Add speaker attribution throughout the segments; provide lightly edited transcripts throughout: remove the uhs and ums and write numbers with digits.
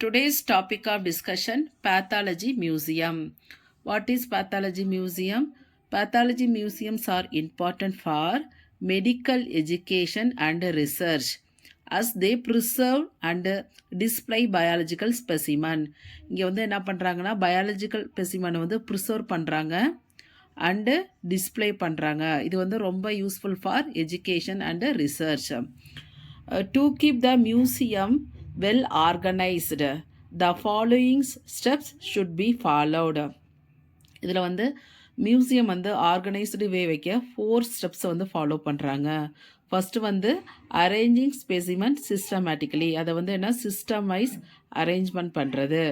Speaker 1: Today's topic of discussion, Pathology Museum. What is Pathology Museum? Pathology museums are important for medical education and research as they preserve and display biological specimen. இங்கே வந்து என்ன பண்ணுறாங்கன்னா biological specimen வந்து preserve பண்ணுறாங்க and display பண்ணுறாங்க. இது வந்து ரொம்ப useful for education and research. To keep the museum well organised the followings steps should be followed. இதில் வந்து மியூசியம் வந்து ஆர்கனைஸ்டு வே வைக்க 4 ஸ்டெப்ஸை வந்து ஃபாலோ பண்ணுறாங்க. ஃபஸ்ட்டு வந்து அரேஞ்சிங் ஸ்பெசிமன் சிஸ்டமேட்டிக்கலி, அதை வந்து என்ன சிஸ்டமைஸ் அரேஞ்ச்மெண்ட் பண்ணுறது.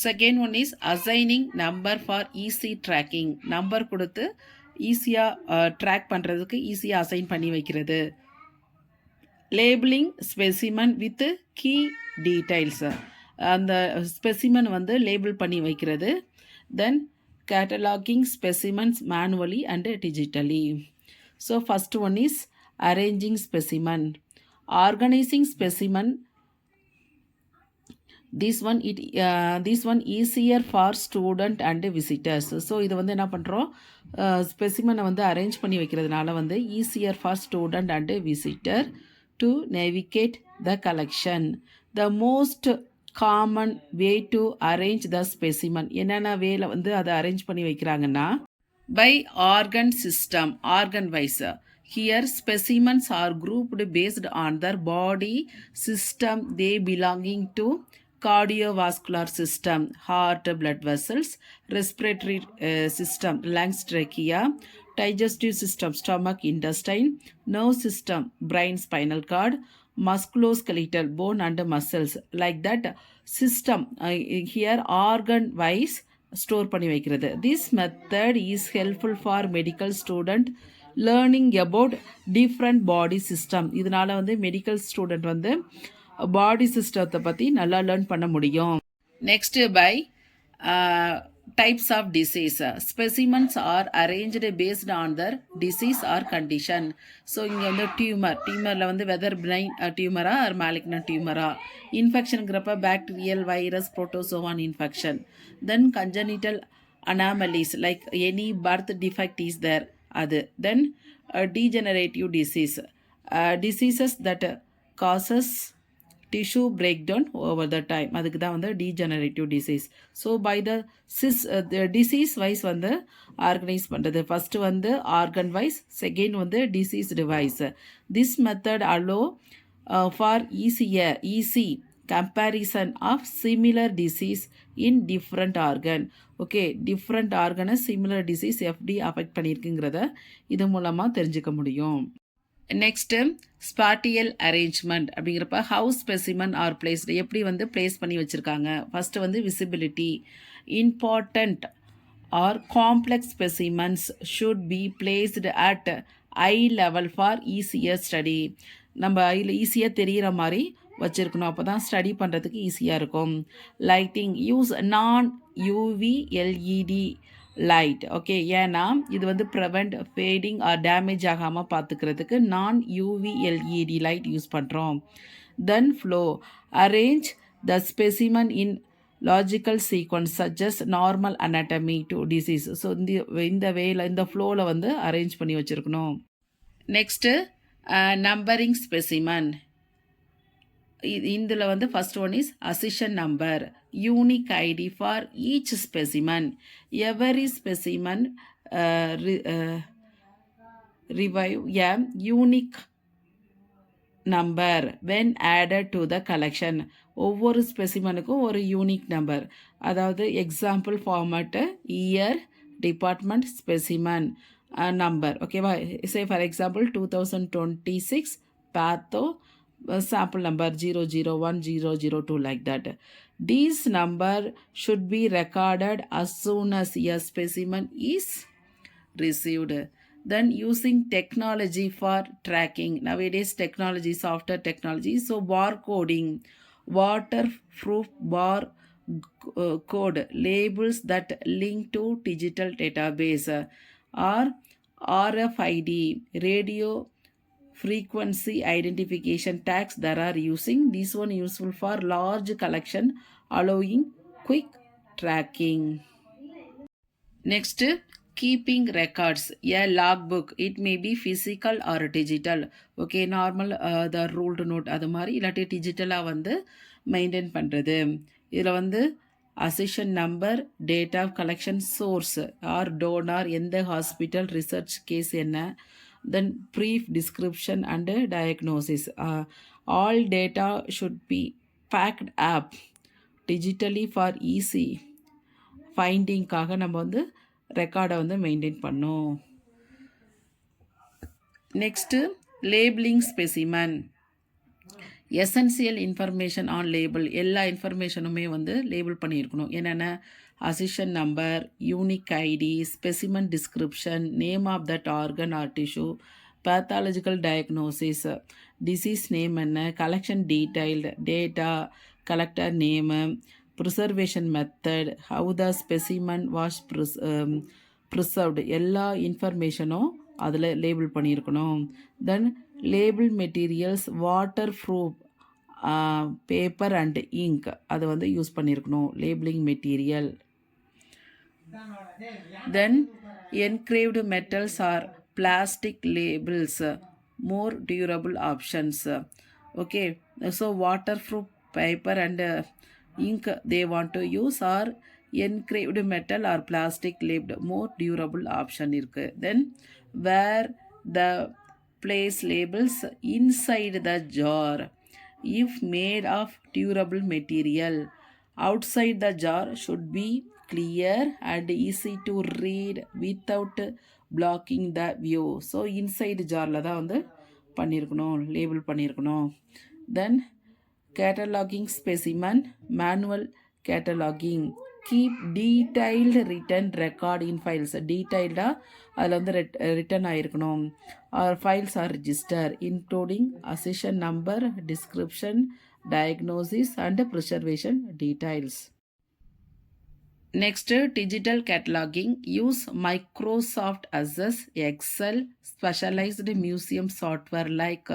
Speaker 1: Second one is assigning number for easy tracking, number கொடுத்து ஈஸியாக ட்ராக் பண்ணுறதுக்கு ஈஸியாக அசைன் பண்ணி வைக்கிறது. Labelling specimen with key details, அந்த ஸ்பெசிமன் வந்து லேபிள் பண்ணி வைக்கிறது. Then cataloguing specimens manually and digitally. So first one is arranging specimen, organising specimen. This one easier for student and visitors. So இது வந்து என்ன பண்ணுறோம், ஸ்பெசிமனை வந்து அரேஞ்ச் பண்ணி வைக்கிறதுனால வந்து easier for student and visitor to navigate the collection. The most common way to arrange the specimen, என்னென்ன வேல வந்து அதை அரேஞ்ச் பண்ணி வைக்கிறாங்கன்னா by organ system, organ wise. Here specimens are grouped based on their body system they belonging to cardiovascular system, heart, blood vessels, respiratory system, lungs, trachea, digestive system, stomach, intestine, nerve system, brain, spinal cord, musculoskeletal, bone and muscles, like that system. Here organ wise store பண்ணி வைக்கிறது. This method is helpful for medical student learning about different body system. இதனால வந்து medical student வந்து பாடி சிஸ்டத்தை பற்றி நல்லா learn பண்ண முடியும். Next by types of disease. Specimens are arranged based on their disease or condition. So இங்கே வந்து டியூமரில் வந்து வெதர் பினைன் டியூமரா ஆர் மேலிக்னன்ட் டியூமரா. இன்ஃபெக்ஷனுங்கிறப்ப bacterial, virus, protozoan infection. Then congenital anomalies like any birth defect is there, அது. தென் degenerative disease, diseases that causes tissue breakdown over the time, அதுக்கு தான் வந்து degenerative disease. So by the disease wise வந்து organise பண்ணுறது. First வந்து organ wise, second வந்து diseased wise. This method allow for easy comparison of similar disease in different organ. Okay, different ஆர்கனை similar disease எப்படி affect பண்ணியிருக்குங்கிறத இது மூலமாக தெரிஞ்சுக்க முடியும். நெக்ஸ்ட்டு ஸ்பாட்டியல் அரேஞ்ச்மெண்ட் அப்படிங்கிறப்ப ஹவுஸ் ஸ்பெசிமன் ஆர் பிளேஸ்டு, எப்படி வந்து பிளேஸ் பண்ணி வச்சுருக்காங்க. ஃபஸ்ட்டு வந்து visibility. Important or complex specimens should be placed at eye level for easier study. நம்ம ஐயில் ஈஸியாக தெரிகிற மாதிரி வச்சுருக்கணும், அப்போ தான் ஸ்டடி பண்ணுறதுக்கு ஈஸியாக இருக்கும். லைட்டிங், யூஸ் நான் யூவி எல்இடி லைட். ஓகே, ஏன்னா இது வந்து ப்ரிவெண்ட் ஃபேடிங் ஆர் டேமேஜ் ஆகாமல் பார்த்துக்கிறதுக்கு நான் யூவி எல்இடி லைட் யூஸ் பண்ணுறோம். Then flow, arrange the specimen in logical sequence such as normal anatomy to disease. So இந்த வேல இந்த ஃப்ளோவில் வந்து அரேஞ்ச் பண்ணி வச்சுருக்கணும். Next numbering specimen. இதில் வந்து first one is accession number, unique ID for each specimen. Every specimen receive a unique number when added to the collection. ஒவ்வொரு ஸ்பெசிமனுக்கும் ஒரு யூனிக் நம்பர், அதாவது example format year, department, specimen, number. ஓகேவா, say for example 2026 பேத்தோ sample number 001-002, like that. These number should be recorded as soon as a specimen is received. Then using technology for tracking. Nowadays technology, software technology. So barcoding, waterproof bar code labels that link to digital database, or RFID, radio frequency identification tags that are using. This one useful for large collection, allowing quick tracking. Next, keeping records. A logbook. It may be physical or digital. Okay, normal the ruled note அது மாதிரி இல்லாட்டி டிஜிட்டலாக வந்து maintain பண்ணுறது. இதில் வந்து accession number, date of collection, source or donor, எந்த hospital, research case என்ன, then brief description and diagnosis. All data should be backed up digitally for easy ஃபைண்டிங்காக நம்ம வந்து ரெக்கார்டை வந்து மெயின்டைன் பண்ணோம். Next labelling specimen. Essential information on label. எல்லா இன்ஃபர்மேஷனுமே வந்து லேபிள் பண்ணியிருக்கணும். என்னென்ன accession number, unique ID, specimen description, name of that organ or tissue, pathological diagnosis, disease name என்ன, collection detailed, data, collector name, preservation method, how the specimen was preserved, எல்லா இன்ஃபர்மேஷனும் அதில் label பண்ணியிருக்கணும். Then label materials, waterproof paper and ink, அதை வந்து use பண்ணியிருக்கணும் labelling material. Then engraved metals or plastic labels, more durable options. Okay, so waterproof paper and ink they want to use, or engraved metal or plastic labeled more durable option இருக்கு. Then where the place labels inside the jar if made of durable material. Outside the jar should be clear and easy to read without blocking the view. So inside ஜாரில் தான் வந்து பண்ணியிருக்கணும், label பண்ணியிருக்கணும். Then cataloguing specimen, manual cataloguing. Keep detailed written record in files. டீடைல்டாக அதில் வந்து written ஆகிருக்கணும். Or files or register including accession number, description, diagnosis and preservation details. Next, digital cataloging. Use Microsoft Access, Excel, specialized museum software like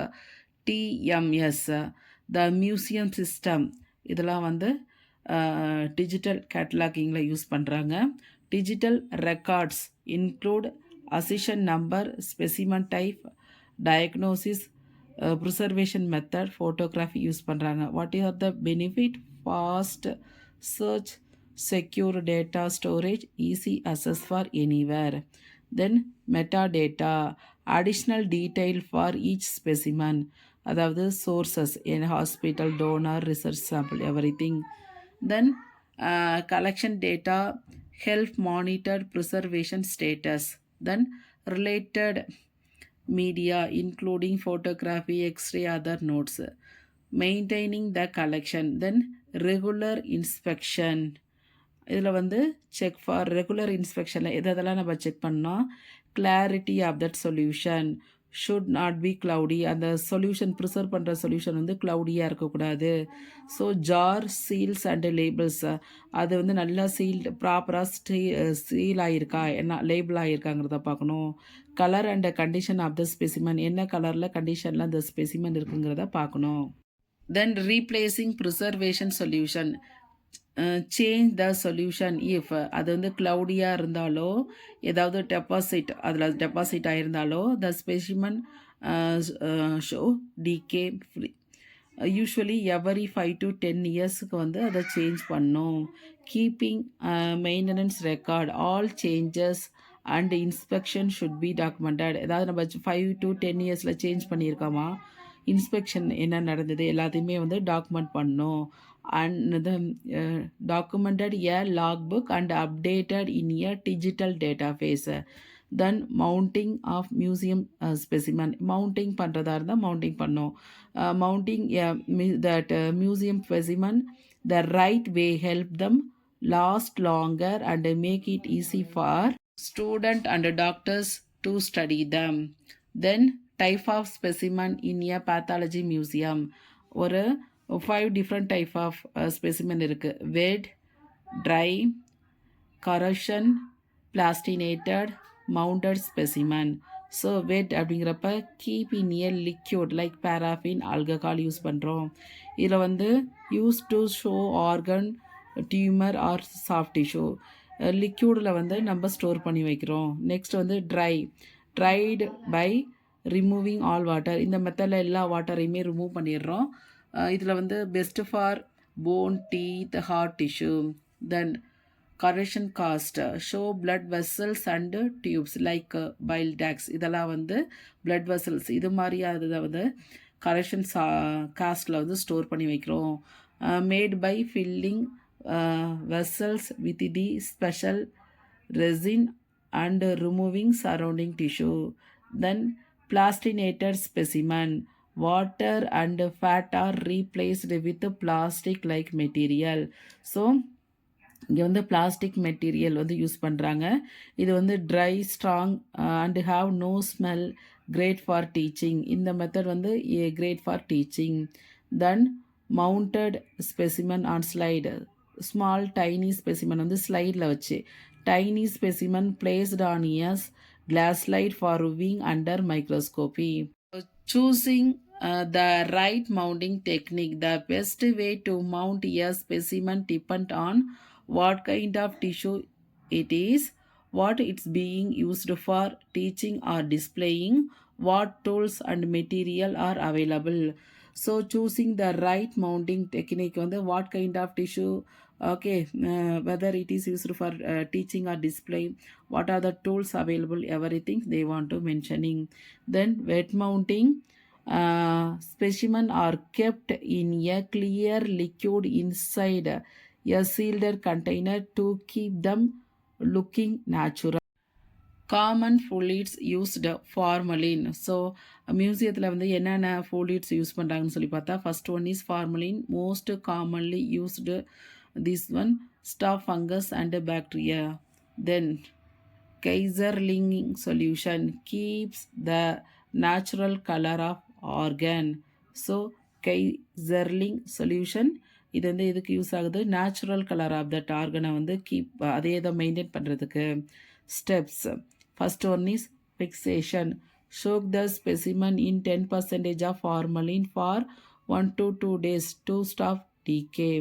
Speaker 1: TMS, the museum system. இதெல்லாம் வந்து digital கேட்டலாகிங்கில் use பண்ணுறாங்க. Digital records include accession number, specimen type, diagnosis, preservation method, photography use பண்ணுறாங்க. What are the benefit? Fast search, secure data storage, easy access for anywhere. Then metadata, additional detail for each specimen, அதாவது sources, என் hospital, donor, research sample, everything. Then collection data, help monitor preservation status. Then related media including photography, x-ray, other notes. Maintaining the collection. Then regular inspection. இதில் வந்து check for regular இன்ஸ்பெக்ஷனில் எதெல்லாம் நம்ம check பண்ணோம். Clarity of that solution should not be cloudy. அந்த solution preserve பண்ணுற solution வந்து க்ளவுடியாக இருக்கக்கூடாது. So jar, seals and labels, அது வந்து நல்லா சீல்டு ப்ராப்பராக சீல் ஆகிருக்கா, என்ன லேபிள் ஆகிருக்காங்கிறத பார்க்கணும். Colour and condition of the specimen, என்ன கலரில் கண்டிஷனில் அந்த ஸ்பெசிமன் இருக்குங்கிறத பார்க்கணும். Then replacing preservation solution, change the solution if அது வந்து க்ளவுடியாக இருந்தாலோ, ஏதாவது டெபாசிட் அதில் டெபாசிட் ஆகிருந்தாலோ, the specimen show decay free. Usually every 5 to 10 இயர்ஸுக்கு வந்து அதை சேஞ்ச் பண்ணும். Keeping maintenance record, all changes and inspection should be documented. ஏதாவது நம்ம 5 to 10 இயர்ஸில் சேஞ்ச் பண்ணியிருக்கோமா, இன்ஸ்பெக்ஷன் என்ன நடந்தது எல்லாத்தையுமே வந்து டாக்குமெண்ட் பண்ணணும். And the documented a log book and updated in a digital data base. Then mounting of museum specimen, mounting பண்ணுறதா இருந்தால் மவுண்டிங் பண்ணோம். Mounting that museum specimen the right way help them last longer and make it easy for student and doctors to study them. Then type of specimen in a pathology museum. ஒரு 5 different type of specimen இருக்கு. wet, dry, corrosion, plastinated, mounted specimen. So wet அப்படிங்கிறப்ப keep in a liquid like paraffin alcohol use பண்ணுறோம். இதில் வந்து use to show organ tumour or soft tissue. லிக்யூடில் வந்து நம்ம store பண்ணி வைக்கிறோம். நெக்ஸ்ட் வந்து dried by removing all water. இந்த மெத்தடில் எல்லா வாட்டரையுமே ரிமூவ் பண்ணிடுறோம். இதில் வந்து best for bone teeth hard tissue. Then correction cast show blood vessels and tubes like bile ducts. இதெல்லாம் வந்து பிளட் வெசல்ஸ் இது மாதிரியானதை வந்து கரெக்ஷன் காஸ்ட்டில் வந்து ஸ்டோர் பண்ணி வைக்கிறோம். Made by filling vessels with the special resin and removing surrounding tissue. Then plastinated specimen. Water and fat are replaced with plastic like material. So இங்கே வந்து plastic material வந்து use பண்ணுறாங்க. இது வந்து dry strong and have no smell great for teaching. இந்த method வந்து great for teaching. Then mounted specimen on slide. Small tiny specimen வந்து ஸ்லைடில் வச்சு tiny specimen placed on years glass slide for viewing under microscopy. Choosing the right mounting technique. The best way to mount a specimen depends on what kind of tissue it is, what it's being used for teaching or displaying, what tools and material are available. So choosing the right mounting technique on the what kind of tissue, okay, whether it is used for teaching or display, what are the tools available, everything they want to mentioning. Then wet mounting, specimen are kept in a clear liquid inside a sealed container to keep them looking natural. Common fluids used formalin. So மியூசியத்தில் வந்து என்னென்ன fluids use பண்ணுறாங்கன்னு சொல்லி பார்த்தா first one is formalin. Most commonly used this one stop fungus and bacteria. Then Kaiserling solution keeps the natural colour of organ. So Kaiserling solution இது வந்து எதுக்கு use ஆகுது, நேச்சுரல் கலர் ஆஃப் தட் ஆர்கனை வந்து அதே இதை மெயின்டைன் பண்ணுறதுக்கு. Steps first one is fixation. Soak the specimen in 10% of formalin for 1 to 2 days to stop decay.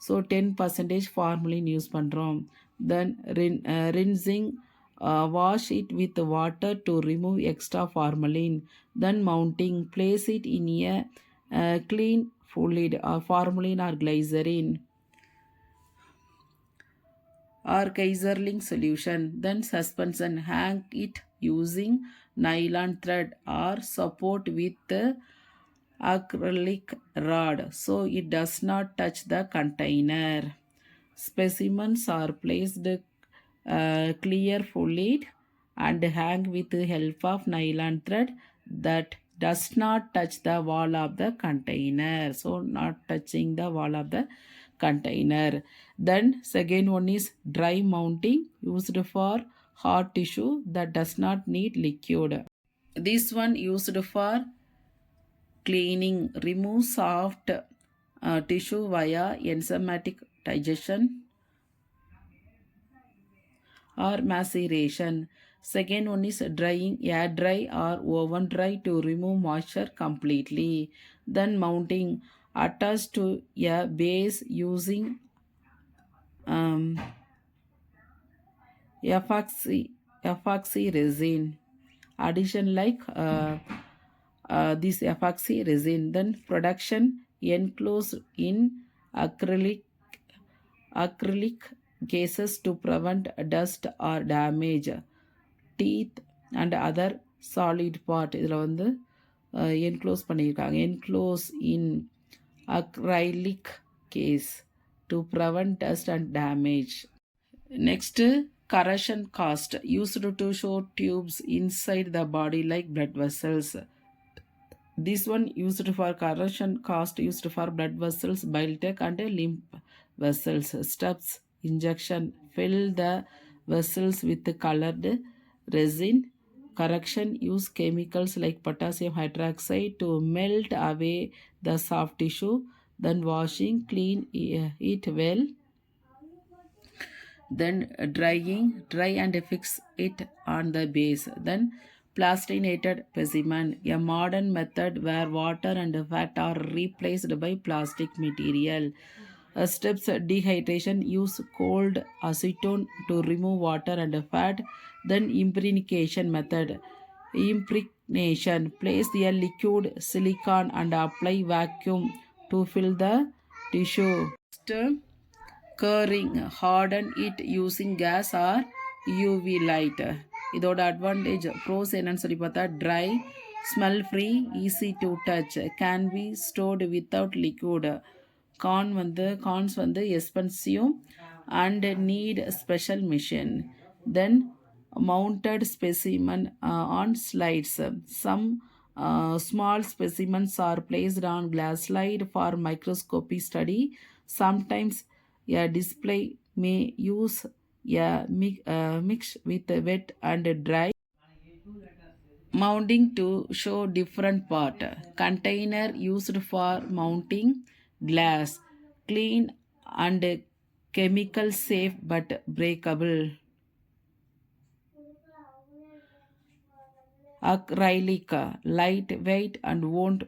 Speaker 1: So 10% formalin use பண்றோம். Then rinsing, wash it with water to remove extra formalin. Then mounting, place it in a clean fluid or formalin or glycerin or Kaiserling solution. Then suspension, hang it using nylon thread or support with acrylic rod so it does not touch the container. Specimens are placed clear fluid and hang with the help of nylon thread that does not touch the wall of the container. So not touching the wall of the container. Then second one is dry mounting used for hard tissue that does not need liquid. This one used for cleaning, remove soft tissue via enzymatic digestion or maceration. Second one is drying, air dry or oven dry to remove moisture completely. Then mounting, attached to a base using epoxy resin. Addition like this epoxy resin. Then production, enclosed in acrylic cases to prevent dust or damage. Teeth and other solid part இதில் வந்து enclose பண்ணியிருக்காங்க. Enclose in acrylic case to prevent dust and damage. Next, corrosion cast used to show tubes inside the body like blood vessels. This one used for corrosion cast used for blood vessels, bile duct and lymph vessels. Steps, injection, fill the vessels with colored resin. Correction, use chemicals like potassium hydroxide to melt away the soft tissue. Then washing, clean it well. Then drying, dry and fix it on the base. Then plastinated specimen, a modern method where water and fat are replaced by plastic material. Steps dehydration, use cold acetone to remove water and fat. Then impregnation method. Impregnation, place a liquid silicone and apply vacuum to fill the tissue. Next, curing, harden it using gas or UV light. இதோட advantage pros என்னன்னு சொல்லி பார்த்தா dry, smell free, easy to touch, can be stored without liquid. Cons வந்து expensive and need special machine. Then mounted specimen on slides. Some small specimens are placed on glass slide for microscopy study. Sometimes a display may use a mix with wet and dry mounting to show different part. Container used for mounting glass, clean and chemical safe but breakable. Acrylic, lightweight and won't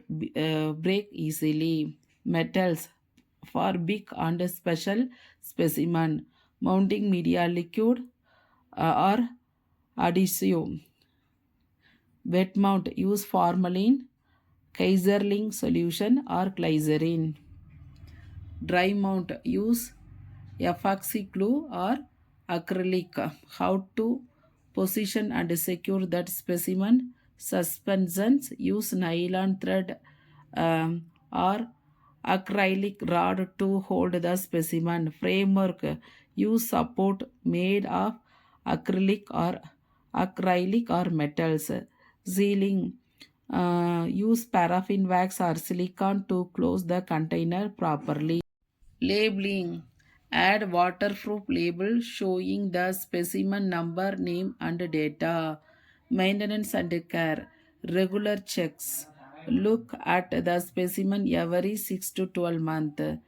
Speaker 1: break easily. Metals, for big and special specimen. Mounting media, liquid or adhesive. Wet mount, use formalin, Kaiserling solution or glycerin. Dry mount, use epoxy glue or acrylic. How to position and secure that specimen? Suspensions, use nylon thread or acrylic rod to hold the specimen. Framework, use support made of acrylic or metals. Sealing, use paraffin wax or silicone to close the container properly. Labeling, add waterproof label showing the specimen number, name and data. Maintenance and care, regular checks. Look at the specimen every 6 to 12 months.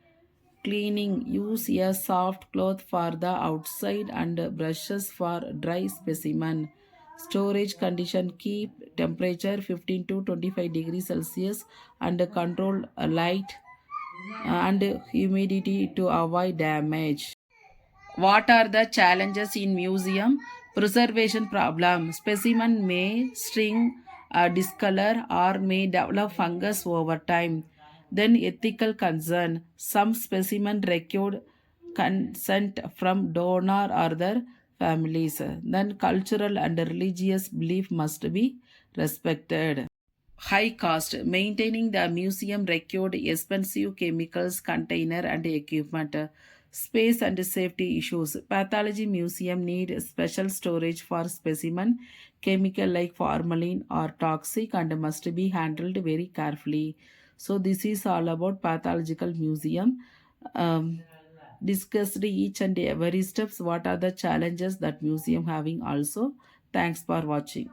Speaker 1: Cleaning, use a soft cloth for the outside and brushes for dry specimen. Storage condition, keep temperature 15 to 25 degrees Celsius and control light and humidity to avoid damage. What are the challenges in museum? Preservation problem. Specimen may shrink, discolor or may develop fungus over time. Then ethical concern. Some specimen required consent from donor or their families. Then cultural and religious belief must be respected. High cost. Maintaining the museum required expensive chemicals, container and equipment. Space and safety issues. Pathology museum need special storage for specimen. Chemical like formalin are toxic and must be handled very carefully. So this is all about pathological museum. Discussed each and every steps. What are the challenges that museum having also. Thanks for watching.